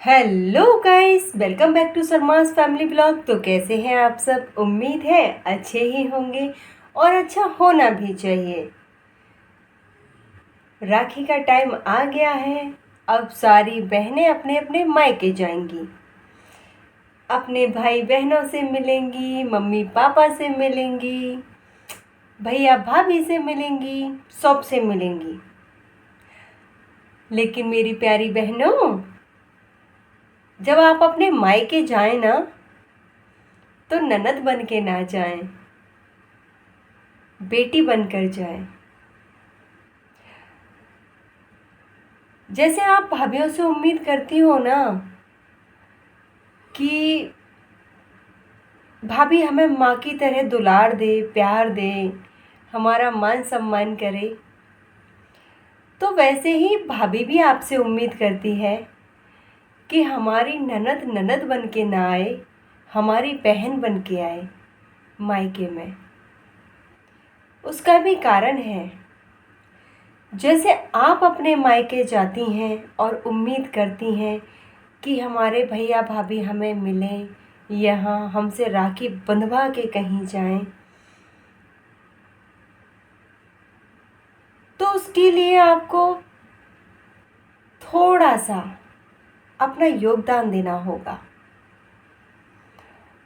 Hello guys, welcome back to Sharma's family blog. तो कैसे हैं आप सब? उम्मीद है अच्छे ही होंगे और अच्छा होना भी चाहिए। राखी का टाइम आ गया है। अब सारी बहनें अपने अपने मायके जाएंगी, अपने भाई बहनों से मिलेंगी, मम्मी पापा से मिलेंगी, भैया भाभी से मिलेंगी, सबसे मिलेंगी। लेकिन मेरी प्यारी बहनों, जब आप अपने मायके जाएं ना, तो ननद बन के ना जाएं, बेटी बनकर जाएं। जैसे आप भाभीयों से उम्मीद करती हो ना कि भाभी हमें माँ की तरह दुलार दे, प्यार दे, हमारा मान सम्मान करे, तो वैसे ही भाभी भी आपसे उम्मीद करती है कि हमारी ननद ननद बन के ना आए, हमारी बहन बन के आए मायके में। उसका भी कारण है। जैसे आप अपने मायके जाती हैं और उम्मीद करती हैं कि हमारे भैया भाभी हमें मिलें, यहाँ हमसे राखी बंधवा के कहीं जाएं, तो उसके लिए आपको थोड़ा सा अपना योगदान देना होगा।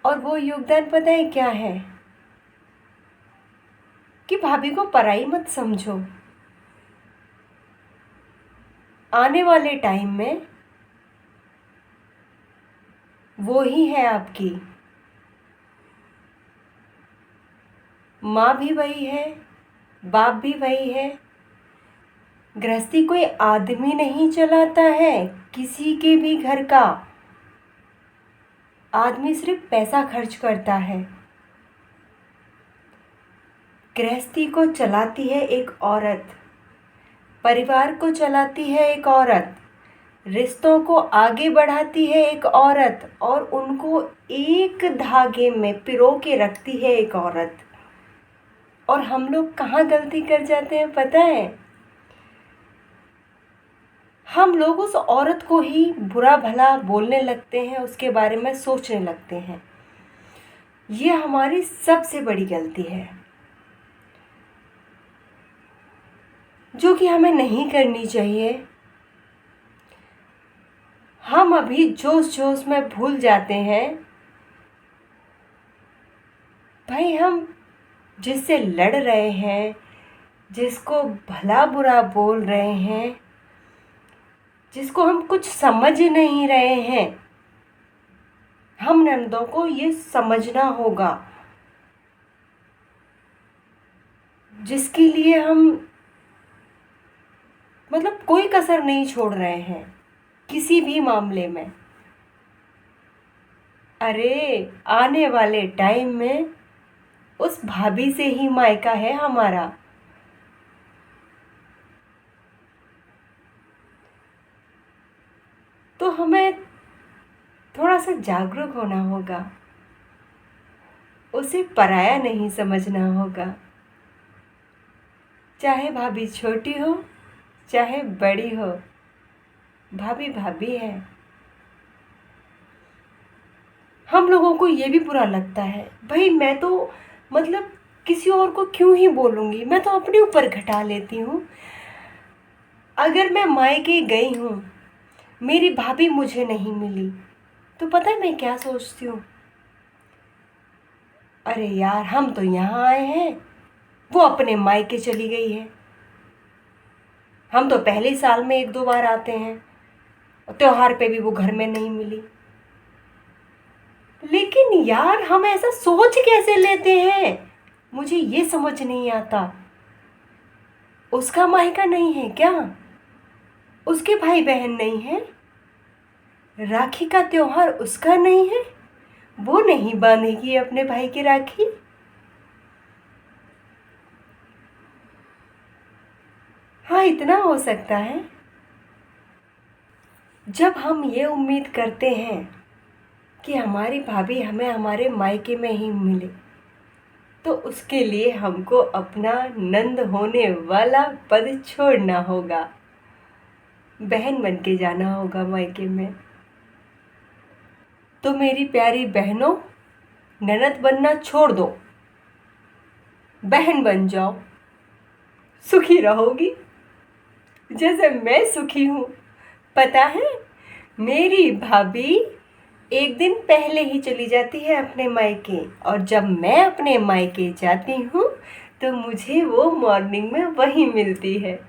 और वो योगदान पता है क्या है? कि भाभी को पराई मत समझो। आने वाले टाइम में वो ही है आपकी माँ, भी वही है, बाप भी वही है। गृहस्थी कोई आदमी नहीं चलाता है किसी के भी घर का। आदमी सिर्फ पैसा खर्च करता है। गृहस्थी को चलाती है एक औरत, परिवार को चलाती है एक औरत, रिश्तों को आगे बढ़ाती है एक औरत, और उनको एक धागे में पिरो के रखती है एक औरत। और हम लोग कहाँ गलती कर जाते हैं पता है? हम लोग उस औरत को ही बुरा भला बोलने लगते हैं, उसके बारे में सोचने लगते हैं। ये हमारी सबसे बड़ी गलती है, जो कि हमें नहीं करनी चाहिए। हम अभी जोश जोश में भूल जाते हैं भाई, हम जिससे लड़ रहे हैं, जिसको भला बुरा बोल रहे हैं, जिसको हम कुछ समझ नहीं रहे हैं, हम नंदों को ये समझना होगा, जिसके लिए हम कोई कसर नहीं छोड़ रहे हैं किसी भी मामले में। अरे आने वाले टाइम में उस भाभी से ही मायका है हमारा। तो हमें थोड़ा सा जागरूक होना होगा, उसे पराया नहीं समझना होगा। चाहे भाभी छोटी हो चाहे बड़ी हो, भाभी भाभी है। हम लोगों को ये भी बुरा लगता है, भाई मैं तो किसी और को क्यों ही बोलूँगी, मैं तो अपने ऊपर घटा लेती हूँ। अगर मैं मायके गई हूँ, मेरी भाभी मुझे नहीं मिली, तो पता है मैं क्या सोचती हूँ? अरे यार, हम तो यहाँ आए हैं, वो अपने मायके चली गई है। हम तो पहले साल में एक दो बार आते हैं, त्योहार पे भी वो घर में नहीं मिली। लेकिन यार, हम ऐसा सोच कैसे लेते हैं, मुझे ये समझ नहीं आता। उसका मायका नहीं है क्या? उसके भाई बहन नहीं है? राखी का त्योहार उसका नहीं है? वो नहीं बांधेगी अपने भाई की राखी? हाँ, इतना हो सकता है। जब हम ये उम्मीद करते हैं कि हमारी भाभी हमें हमारे मायके में ही मिले, तो उसके लिए हमको अपना नंद होने वाला पद छोड़ना होगा, बहन बन के जाना होगा मायके में। तो मेरी प्यारी बहनों, ननद बनना छोड़ दो, बहन बन जाओ, सुखी रहोगी जैसे मैं सुखी हूँ। पता है, मेरी भाभी एक दिन पहले ही चली जाती है अपने मायके, और जब मैं अपने मायके जाती हूँ तो मुझे वो मॉर्निंग में वहीं मिलती है।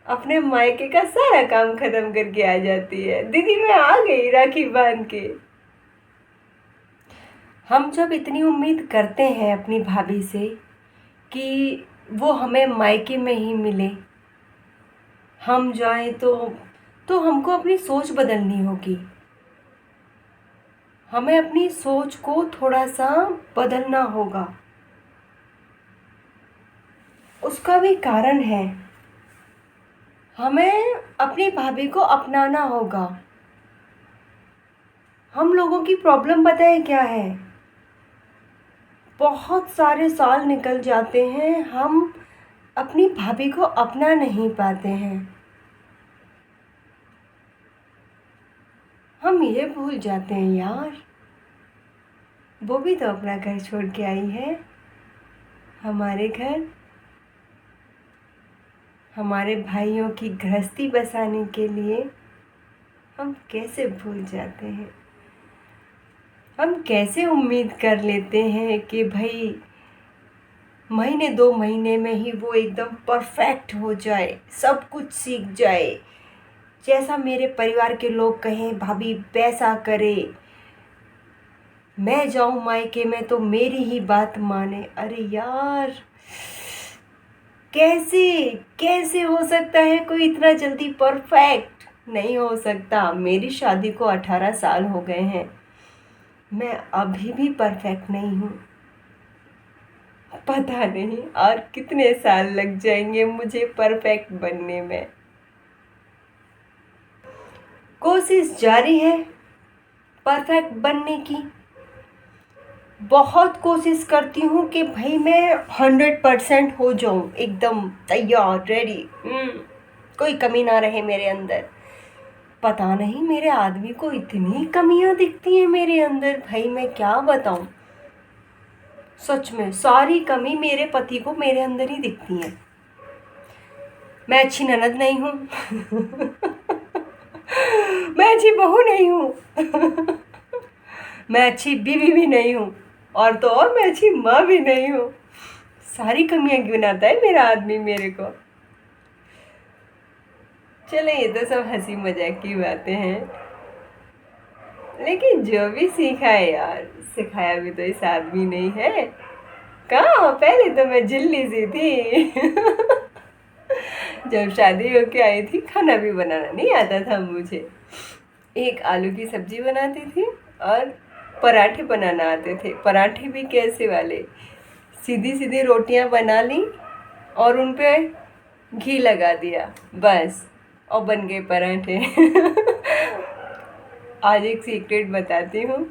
अपने मायके का सारा काम खत्म करके आ जाती है। दीदी मैं आ गई राखी बांध के। हम जब इतनी उम्मीद करते हैं अपनी भाभी से कि वो हमें मायके में ही मिले, हम जाएं तो हमको अपनी सोच बदलनी होगी। हमें अपनी सोच को थोड़ा सा बदलना होगा। उसका भी कारण है, हमें अपनी भाभी को अपनाना होगा। हम लोगों की प्रॉब्लम पता है क्या है? बहुत सारे साल निकल जाते हैं, हम अपनी भाभी को अपना नहीं पाते हैं। हम ये भूल जाते हैं यार, वो भी तो अपना घर छोड़ के आई है। हमारे घर, हमारे भाइयों की गृहस्थी बसाने के लिए हम कैसे भूल जाते हैं। हम कैसे उम्मीद कर लेते हैं कि भाई महीने 2 महीने में ही वो एकदम परफेक्ट हो जाए, सब कुछ सीख जाए, जैसा मेरे परिवार के लोग कहें भाभी वैसा करे, मैं जाऊं मायके में तो मेरी ही बात माने। अरे यार, कैसे कैसे हो सकता है कोई इतना जल्दी परफेक्ट? नहीं हो सकता। मेरी शादी को 18 साल हो गए हैं, मैं अभी भी परफेक्ट नहीं हूँ। पता नहीं और कितने साल लग जाएंगे मुझे परफेक्ट बनने में। कोशिश जारी है परफेक्ट बनने की। बहुत कोशिश करती हूँ कि भाई मैं 100% हो जाऊँ, एकदम तैयार रेडी, कोई कमी ना रहे मेरे अंदर। पता नहीं मेरे आदमी को इतनी कमियाँ दिखती हैं मेरे अंदर, भाई मैं क्या बताऊँ। सच में सारी कमी मेरे पति को मेरे अंदर ही दिखती है। मैं अच्छी ननद नहीं हूँ मैं अच्छी बहू नहीं हूँ मैं अच्छी बीवी भी नहीं हूँ, और तो और मैं अच्छी माँ भी नहीं हूँ। सारी कमियां गिनाता है मेरा आदमी मेरे को। चले, ये तो सब हंसी मजाक की बातें हैं, लेकिन जो भी सीखा है यार, सिखाया भी तो इस आदमी नहीं है। कहाँ, पहले तो मैं जिल्ली सी थी जब शादी होके आई थी खाना भी बनाना नहीं आता था मुझे। एक आलू की सब्जी बनाती थी और पराठे बनाना आते थे। पराठे भी कैसे वाले, सीधी सीधी रोटियां बना ली और उन पे घी लगा दिया, बस, और बन गए पराठे आज एक सीक्रेट बताती हूँ,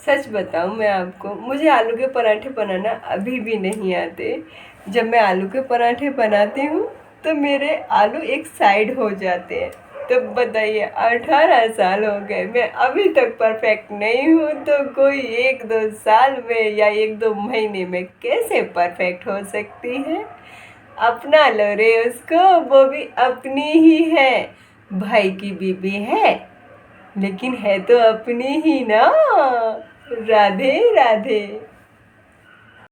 सच बताऊँ मैं आपको, मुझे आलू के पराठे बनाना अभी भी नहीं आते। जब मैं आलू के पराठे बनाती हूँ तो मेरे आलू एक साइड हो जाते हैं। तो बताइए, 18 साल हो गए, मैं अभी तक परफेक्ट नहीं हूँ, तो कोई 1-2 साल में या 1-2 महीने में कैसे परफेक्ट हो सकती है। अपना लो रे उसको, वो भी अपनी ही है। भाई की बीबी है लेकिन है तो अपनी ही ना। राधे राधे।